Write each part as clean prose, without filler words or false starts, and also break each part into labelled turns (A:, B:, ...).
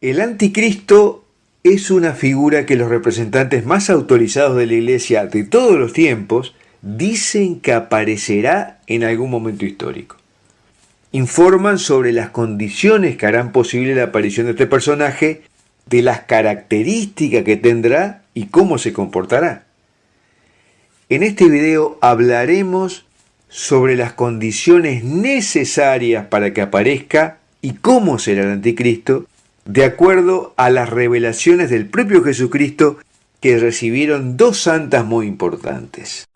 A: El anticristo es una figura que los representantes más autorizados de la Iglesia de todos los tiempos dicen que aparecerá en algún momento histórico. Informan sobre las condiciones que harán posible la aparición de este personaje, de las características que tendrá y cómo se comportará. En este video hablaremos sobre las condiciones necesarias para que aparezca y cómo será el anticristo, de acuerdo a las revelaciones del propio Jesucristo que recibieron dos santas muy importantes.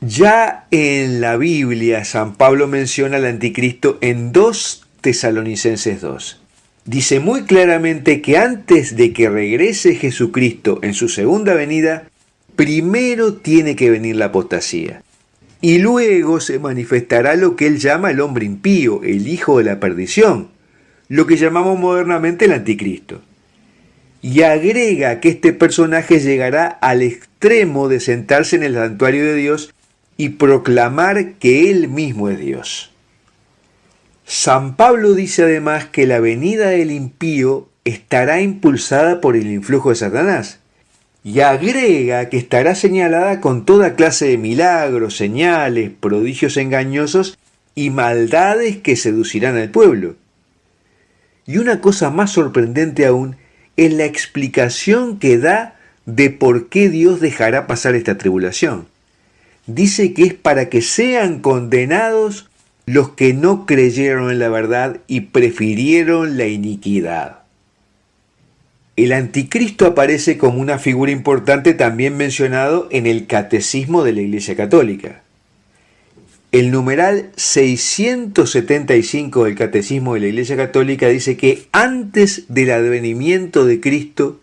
A: Ya en la Biblia, San Pablo menciona al anticristo en 2 Tesalonicenses 2. Dice muy claramente que antes de que regrese Jesucristo en su segunda venida, primero tiene que venir la apostasía. Y luego se manifestará lo que él llama el hombre impío, el hijo de la perdición, lo que llamamos modernamente el anticristo. Y agrega que este personaje llegará al extremo de sentarse en el santuario de Dios y proclamar que él mismo es Dios. San Pablo dice además que la venida del impío estará impulsada por el influjo de Satanás y agrega que estará señalada con toda clase de milagros, señales, prodigios engañosos y maldades que seducirán al pueblo. Y una cosa más sorprendente aún es la explicación que da de por qué Dios dejará pasar esta tribulación. Dice que es para que sean condenados los que no creyeron en la verdad y prefirieron la iniquidad. El anticristo aparece como una figura importante también mencionado en el Catecismo de la Iglesia Católica. El numeral 675 del Catecismo de la Iglesia Católica dice que antes del advenimiento de Cristo,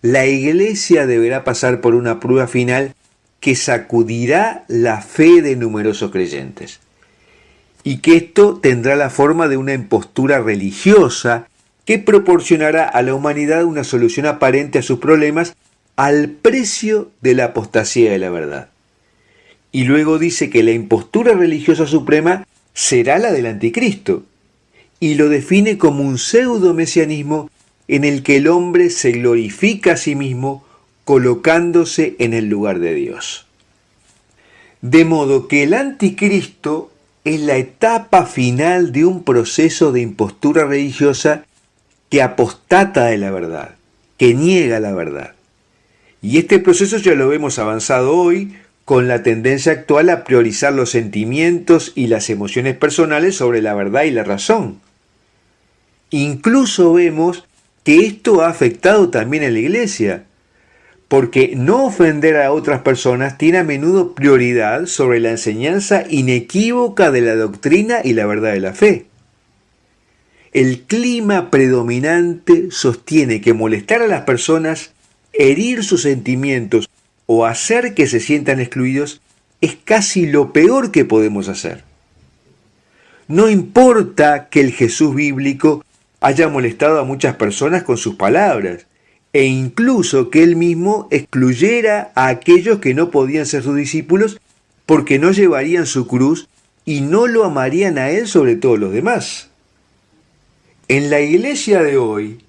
A: la Iglesia deberá pasar por una prueba final que sacudirá la fe de numerosos creyentes. Y que esto tendrá la forma de una impostura religiosa que proporcionará a la humanidad una solución aparente a sus problemas al precio de la apostasía de la verdad. Y luego dice que la impostura religiosa suprema será la del anticristo, y lo define como un pseudo-mesianismo en el que el hombre se glorifica a sí mismo colocándose en el lugar de Dios. De modo que el anticristo es la etapa final de un proceso de impostura religiosa que apostata de la verdad, que niega la verdad. Y este proceso ya lo vemos avanzado hoy con la tendencia actual a priorizar los sentimientos y las emociones personales sobre la verdad y la razón. Incluso vemos que esto ha afectado también a la Iglesia, porque no ofender a otras personas tiene a menudo prioridad sobre la enseñanza inequívoca de la doctrina y la verdad de la fe. El clima predominante sostiene que molestar a las personas, herir sus sentimientos o hacer que se sientan excluidos es casi lo peor que podemos hacer. No importa que el Jesús bíblico haya molestado a muchas personas con sus palabras, e incluso que él mismo excluyera a aquellos que no podían ser sus discípulos porque no llevarían su cruz y no lo amarían a él sobre todos los demás. En la iglesia de hoy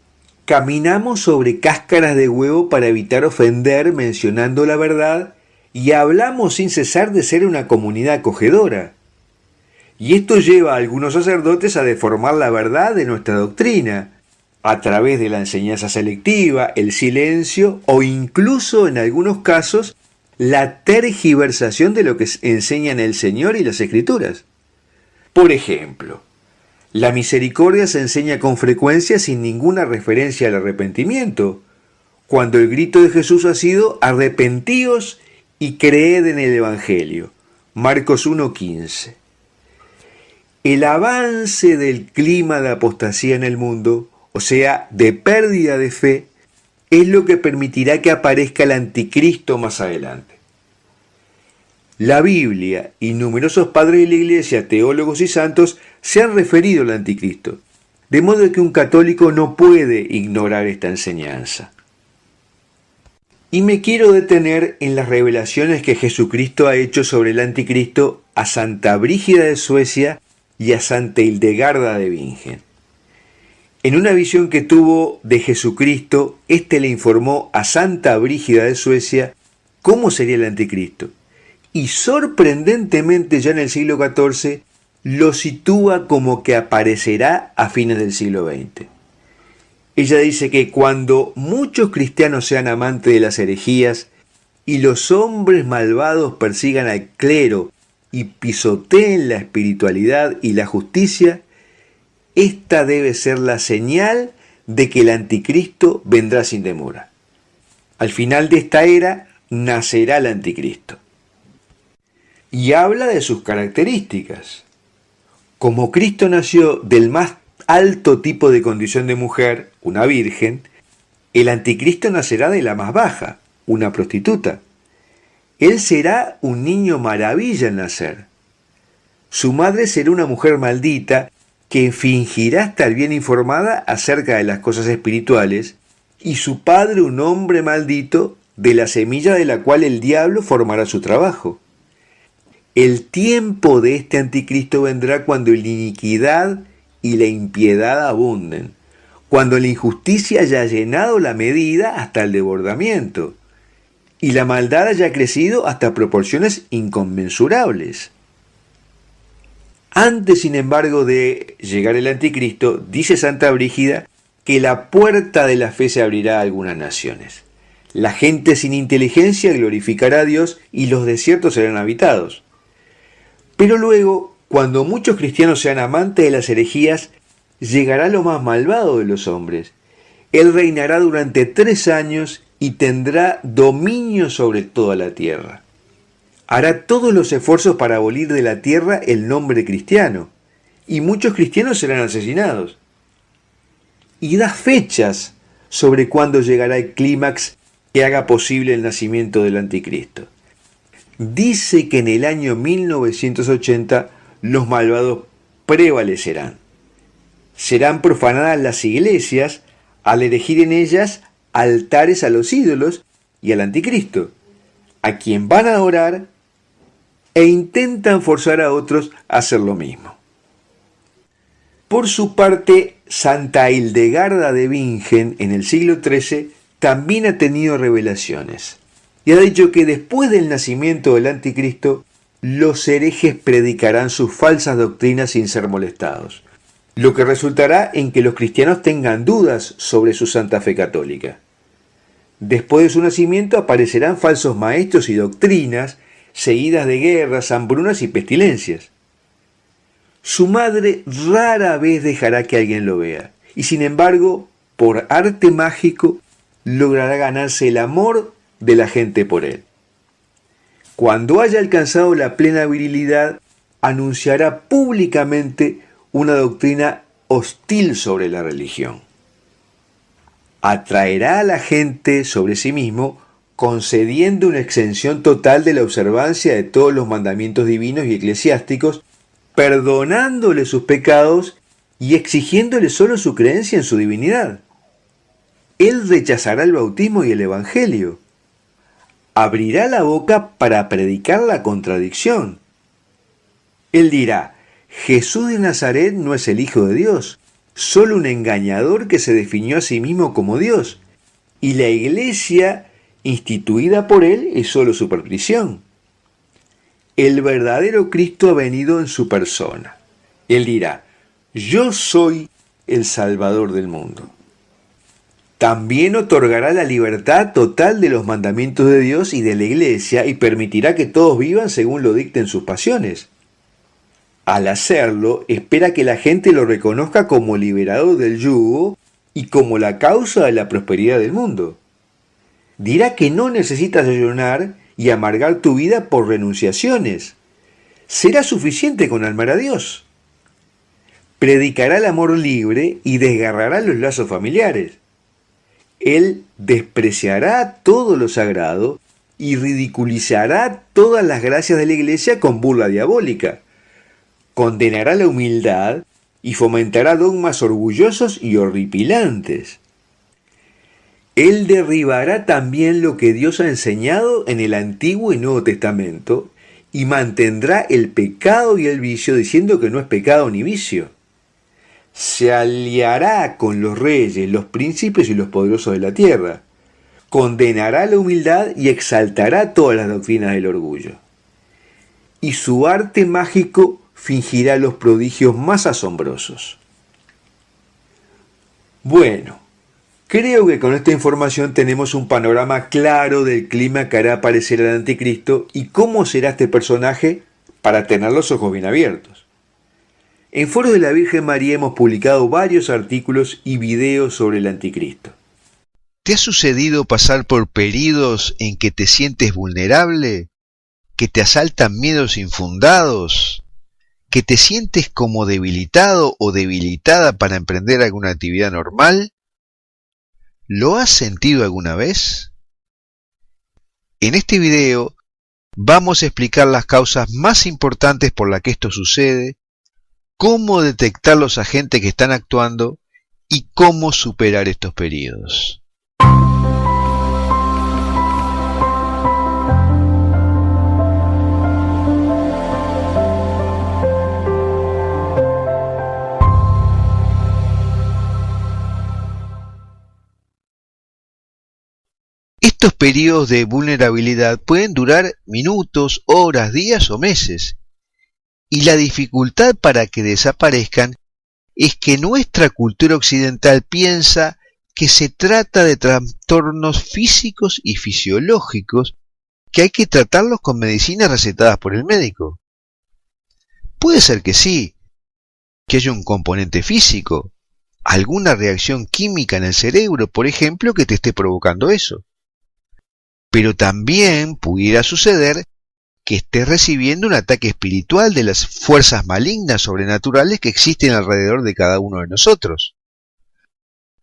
A: caminamos sobre cáscaras de huevo para evitar ofender mencionando la verdad y hablamos sin cesar de ser una comunidad acogedora. Y esto lleva a algunos sacerdotes a deformar la verdad de nuestra doctrina, a través de la enseñanza selectiva, el silencio o incluso en algunos casos la tergiversación de lo que enseñan el Señor y las Escrituras. Por ejemplo, la misericordia se enseña con frecuencia sin ninguna referencia al arrepentimiento, cuando el grito de Jesús ha sido arrepentíos y creed en el Evangelio. Marcos 1:15. El avance del clima de apostasía en el mundo, o sea, de pérdida de fe, es lo que permitirá que aparezca el anticristo más adelante. La Biblia y numerosos padres de la Iglesia, teólogos y santos se han referido al anticristo, de modo que un católico no puede ignorar esta enseñanza. Y me quiero detener en las revelaciones que Jesucristo ha hecho sobre el anticristo a Santa Brígida de Suecia y a Santa Hildegarda de Bingen. En una visión que tuvo de Jesucristo, éste le informó a Santa Brígida de Suecia cómo sería el anticristo. Y sorprendentemente ya en el siglo XIV lo sitúa como que aparecerá a fines del siglo XX. Ella dice que cuando muchos cristianos sean amantes de las herejías y los hombres malvados persigan al clero y pisoteen la espiritualidad y la justicia, esta debe ser la señal de que el anticristo vendrá sin demora. Al final de esta era nacerá el anticristo. Y habla de sus características. Como Cristo nació del más alto tipo de condición de mujer, una virgen, el anticristo nacerá de la más baja, una prostituta. Él será un niño maravilla al nacer. Su madre será una mujer maldita que fingirá estar bien informada acerca de las cosas espirituales, y su padre un hombre maldito de la semilla de la cual el diablo formará su trabajo. El tiempo de este anticristo vendrá cuando la iniquidad y la impiedad abunden, cuando la injusticia haya llenado la medida hasta el desbordamiento, y la maldad haya crecido hasta proporciones inconmensurables. Antes, sin embargo, de llegar el anticristo, dice Santa Brígida que la puerta de la fe se abrirá a algunas naciones. La gente sin inteligencia glorificará a Dios y los desiertos serán habitados. Pero luego, cuando muchos cristianos sean amantes de las herejías, llegará lo más malvado de los hombres. Él reinará durante 3 años y tendrá dominio sobre toda la tierra. Hará todos los esfuerzos para abolir de la tierra el nombre cristiano, y muchos cristianos serán asesinados. Y da fechas sobre cuándo llegará el clímax que haga posible el nacimiento del anticristo. Dice que en el año 1980 los malvados prevalecerán. Serán profanadas las iglesias al erigir en ellas altares a los ídolos y al anticristo, a quien van a adorar e intentan forzar a otros a hacer lo mismo. Por su parte, Santa Hildegarda de Bingen en el siglo XIII también ha tenido revelaciones y ha dicho que después del nacimiento del anticristo, los herejes predicarán sus falsas doctrinas sin ser molestados, lo que resultará en que los cristianos tengan dudas sobre su santa fe católica. Después de su nacimiento aparecerán falsos maestros y doctrinas, seguidas de guerras, hambrunas y pestilencias. Su madre rara vez dejará que alguien lo vea, y sin embargo, por arte mágico, logrará ganarse el amor de la gente por él. Cuando haya alcanzado la plena virilidad, anunciará públicamente una doctrina hostil sobre la religión. Atraerá a la gente sobre sí mismo, concediendo una exención total de la observancia de todos los mandamientos divinos y eclesiásticos, perdonándole sus pecados y exigiéndole solo su creencia en su divinidad. Él rechazará el bautismo y el evangelio. Abrirá la boca para predicar la contradicción. Él dirá: Jesús de Nazaret no es el Hijo de Dios, solo un engañador que se definió a sí mismo como Dios, y la iglesia instituida por él es solo su perdición. El verdadero Cristo ha venido en su persona. Él dirá: yo soy el Salvador del mundo. También otorgará la libertad total de los mandamientos de Dios y de la iglesia y permitirá que todos vivan según lo dicten sus pasiones. Al hacerlo, espera que la gente lo reconozca como liberador del yugo y como la causa de la prosperidad del mundo. Dirá que no necesitas ayunar y amargar tu vida por renunciaciones. Será suficiente con amar a Dios. Predicará el amor libre y desgarrará los lazos familiares. Él despreciará todo lo sagrado y ridiculizará todas las gracias de la iglesia con burla diabólica. Condenará la humildad y fomentará dogmas orgullosos y horripilantes. Él derribará también lo que Dios ha enseñado en el Antiguo y Nuevo Testamento y mantendrá el pecado y el vicio diciendo que no es pecado ni vicio. Se aliará con los reyes, los príncipes y los poderosos de la tierra. Condenará la humildad y exaltará todas las doctrinas del orgullo. Y su arte mágico fingirá los prodigios más asombrosos. Bueno, creo que con esta información tenemos un panorama claro del clima que hará aparecer al anticristo y cómo será este personaje para tener los ojos bien abiertos. En Foros de la Virgen María hemos publicado varios artículos y videos sobre el anticristo.
B: ¿Te ha sucedido pasar por períodos en que te sientes vulnerable? ¿Que te asaltan miedos infundados? ¿Que te sientes como debilitado o debilitada para emprender alguna actividad normal? ¿Lo has sentido alguna vez? En este video vamos a explicar las causas más importantes por las que esto sucede, cómo detectar los agentes que están actuando y cómo superar estos periodos. Estos periodos de vulnerabilidad pueden durar minutos, horas, días o meses. Y la dificultad para que desaparezcan es que nuestra cultura occidental piensa que se trata de trastornos físicos y fisiológicos que hay que tratarlos con medicinas recetadas por el médico. Puede ser que sí, que haya un componente físico, alguna reacción química en el cerebro, por ejemplo, que te esté provocando eso. Pero también pudiera suceder que estés recibiendo un ataque espiritual de las fuerzas malignas sobrenaturales que existen alrededor de cada uno de nosotros.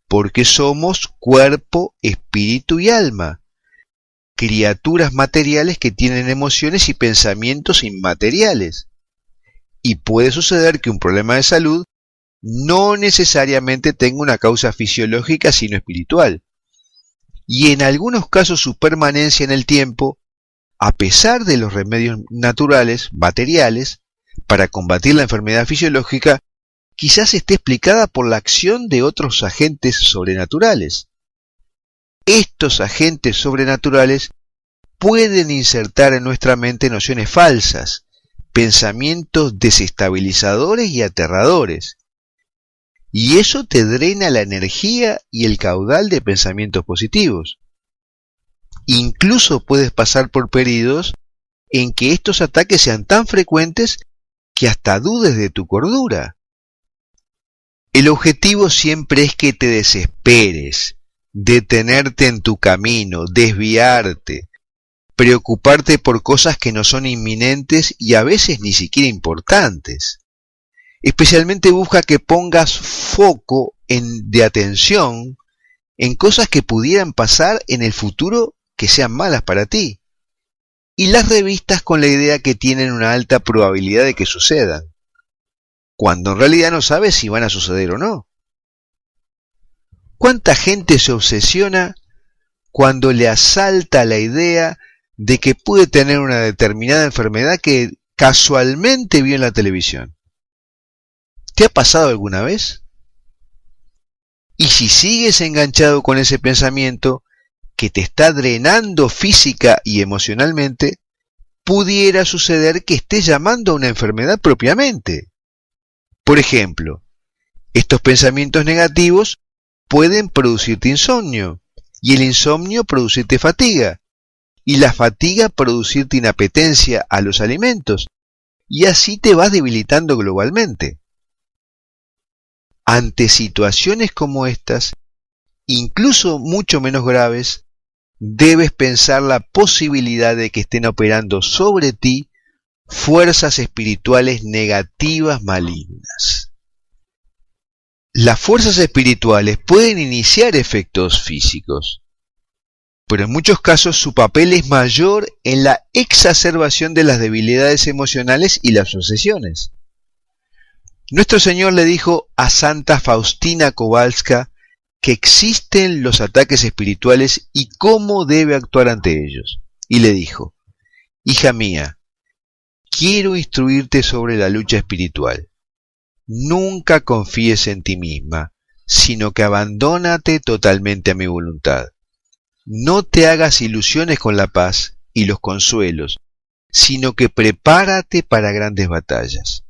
B: Porque somos cuerpo, espíritu y alma, criaturas materiales que tienen emociones y pensamientos inmateriales. Y puede suceder que un problema de salud no necesariamente tenga una causa fisiológica sino espiritual. Y en algunos casos su permanencia en el tiempo, a pesar de los remedios naturales, materiales, para combatir la enfermedad fisiológica, quizás esté explicada por la acción de otros agentes sobrenaturales. Estos agentes sobrenaturales pueden insertar en nuestra mente nociones falsas, pensamientos desestabilizadores y aterradores. Y eso te drena la energía y el caudal de pensamientos positivos. Incluso puedes pasar por periodos en que estos ataques sean tan frecuentes que hasta dudes de tu cordura. El objetivo siempre es que te desesperes, detenerte en tu camino, desviarte, preocuparte por cosas que no son inminentes y a veces ni siquiera importantes. Especialmente busca que pongas foco de atención en cosas que pudieran pasar en el futuro que sean malas para ti, y las revistas con la idea que tienen una alta probabilidad de que sucedan, cuando en realidad no sabes si van a suceder o no. ¿Cuánta gente se obsesiona cuando le asalta la idea de que puede tener una determinada enfermedad que casualmente vio en la televisión? ¿Te ha pasado alguna vez? Y si sigues enganchado con ese pensamiento que te está drenando física y emocionalmente, pudiera suceder que estés llamando a una enfermedad propiamente. Por ejemplo, estos pensamientos negativos pueden producirte insomnio, y el insomnio producirte fatiga, y la fatiga producirte inapetencia a los alimentos, y así te vas debilitando globalmente. Ante situaciones como estas, incluso mucho menos graves, debes pensar la posibilidad de que estén operando sobre ti fuerzas espirituales negativas malignas. Las fuerzas espirituales pueden iniciar efectos físicos, pero en muchos casos su papel es mayor en la exacerbación de las debilidades emocionales y las obsesiones. Nuestro Señor le dijo a Santa Faustina Kowalska que existen los ataques espirituales y cómo debe actuar ante ellos. Y le dijo: hija mía, quiero instruirte sobre la lucha espiritual. Nunca confíes en ti misma, sino que abandónate totalmente a mi voluntad. No te hagas ilusiones con la paz y los consuelos, sino que prepárate para grandes batallas.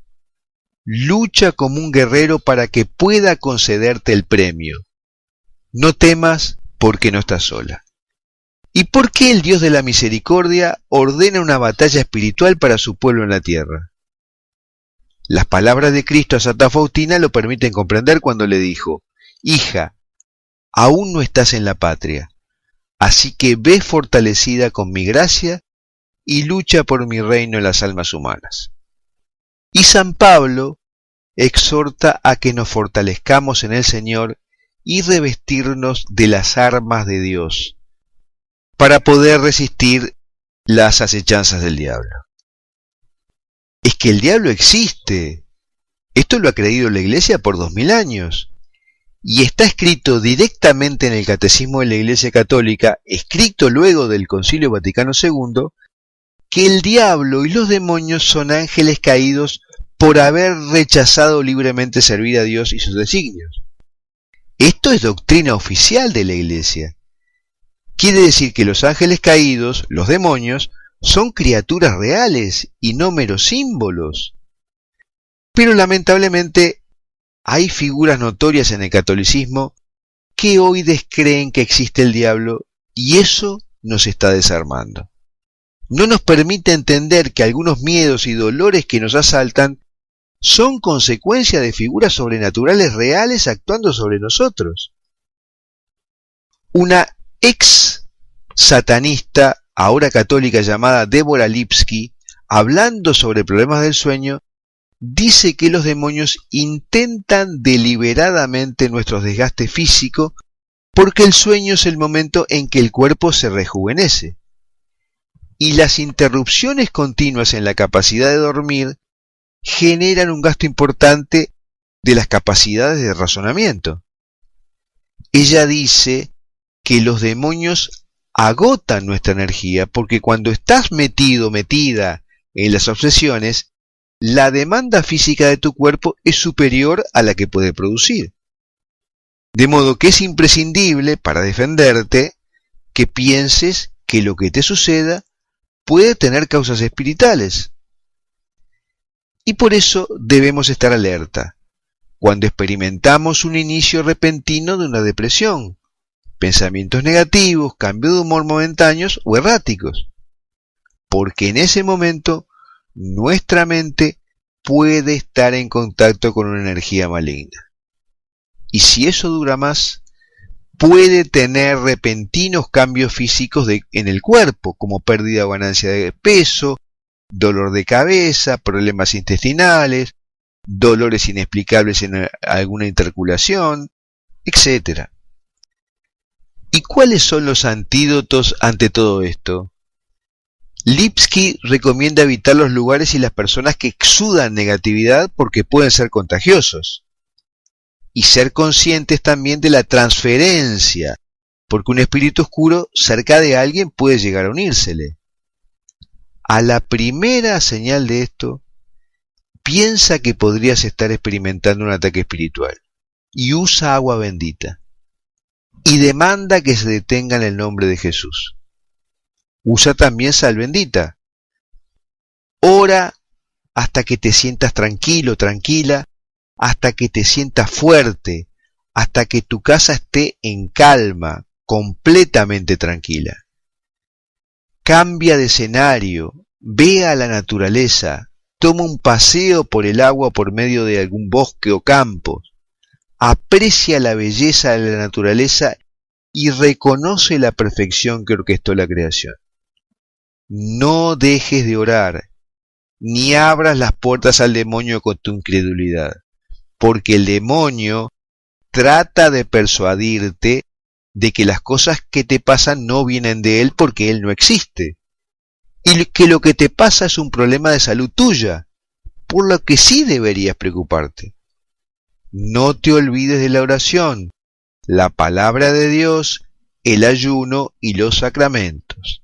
B: Lucha como un guerrero para que pueda concederte el premio. No temas porque no estás sola. ¿Y por qué el Dios de la misericordia ordena una batalla espiritual para su pueblo en la tierra? Las palabras de Cristo a Santa Faustina lo permiten comprender cuando le dijo: hija, aún no estás en la patria, así que ve fortalecida con mi gracia y lucha por mi reino en las almas humanas. Y San Pablo exhorta a que nos fortalezcamos en el Señor y revestirnos de las armas de Dios para poder resistir las acechanzas del diablo. Es que el diablo existe. Esto lo ha creído la Iglesia por 2000 años. Y está escrito directamente en el Catecismo de la Iglesia Católica, escrito luego del Concilio Vaticano II, que el diablo y los demonios son ángeles caídos por haber rechazado libremente servir a Dios y sus designios. Esto es doctrina oficial de la Iglesia. Quiere decir que los ángeles caídos, los demonios, son criaturas reales y no meros símbolos. Pero lamentablemente hay figuras notorias en el catolicismo que hoy descreen que existe el diablo, y eso nos está desarmando. No nos permite entender que algunos miedos y dolores que nos asaltan son consecuencia de figuras sobrenaturales reales actuando sobre nosotros. Una ex satanista, ahora católica, llamada Deborah Lipsky, hablando sobre problemas del sueño, dice que los demonios intentan deliberadamente nuestro desgaste físico porque el sueño es el momento en que el cuerpo se rejuvenece. Y las interrupciones continuas en la capacidad de dormir generan un gasto importante de las capacidades de razonamiento. Ella dice que los demonios agotan nuestra energía porque cuando estás metida en las obsesiones, la demanda física de tu cuerpo es superior a la que puede producir. De modo que es imprescindible para defenderte que pienses que lo que te suceda puede tener causas espirituales. Y por eso debemos estar alerta cuando experimentamos un inicio repentino de una depresión, pensamientos negativos, cambio de humor momentáneos o erráticos, porque en ese momento nuestra mente puede estar en contacto con una energía maligna. Y si eso dura más, puede tener repentinos cambios físicos en el cuerpo, como pérdida o ganancia de peso, dolor de cabeza, problemas intestinales, dolores inexplicables en alguna interculación, etc. ¿Y cuáles son los antídotos ante todo esto? Lipsky recomienda evitar los lugares y las personas que exudan negatividad porque pueden ser contagiosos. Y ser conscientes también de la transferencia, porque un espíritu oscuro cerca de alguien puede llegar a unírsele. A la primera señal de esto, piensa que podrías estar experimentando un ataque espiritual y usa agua bendita. Y demanda que se detenga en el nombre de Jesús. Usa también sal bendita. Ora hasta que te sientas tranquilo, tranquila, hasta que te sientas fuerte, hasta que tu casa esté en calma, completamente tranquila. Cambia de escenario, ve a la naturaleza, toma un paseo por el agua por medio de algún bosque o campo, aprecia la belleza de la naturaleza y reconoce la perfección que orquestó la creación. No dejes de orar, ni abras las puertas al demonio con tu incredulidad, porque el demonio trata de persuadirte de que las cosas que te pasan no vienen de él porque él no existe, y que lo que te pasa es un problema de salud tuya, por lo que sí deberías preocuparte. No te olvides de la oración, la palabra de Dios, el ayuno y los sacramentos.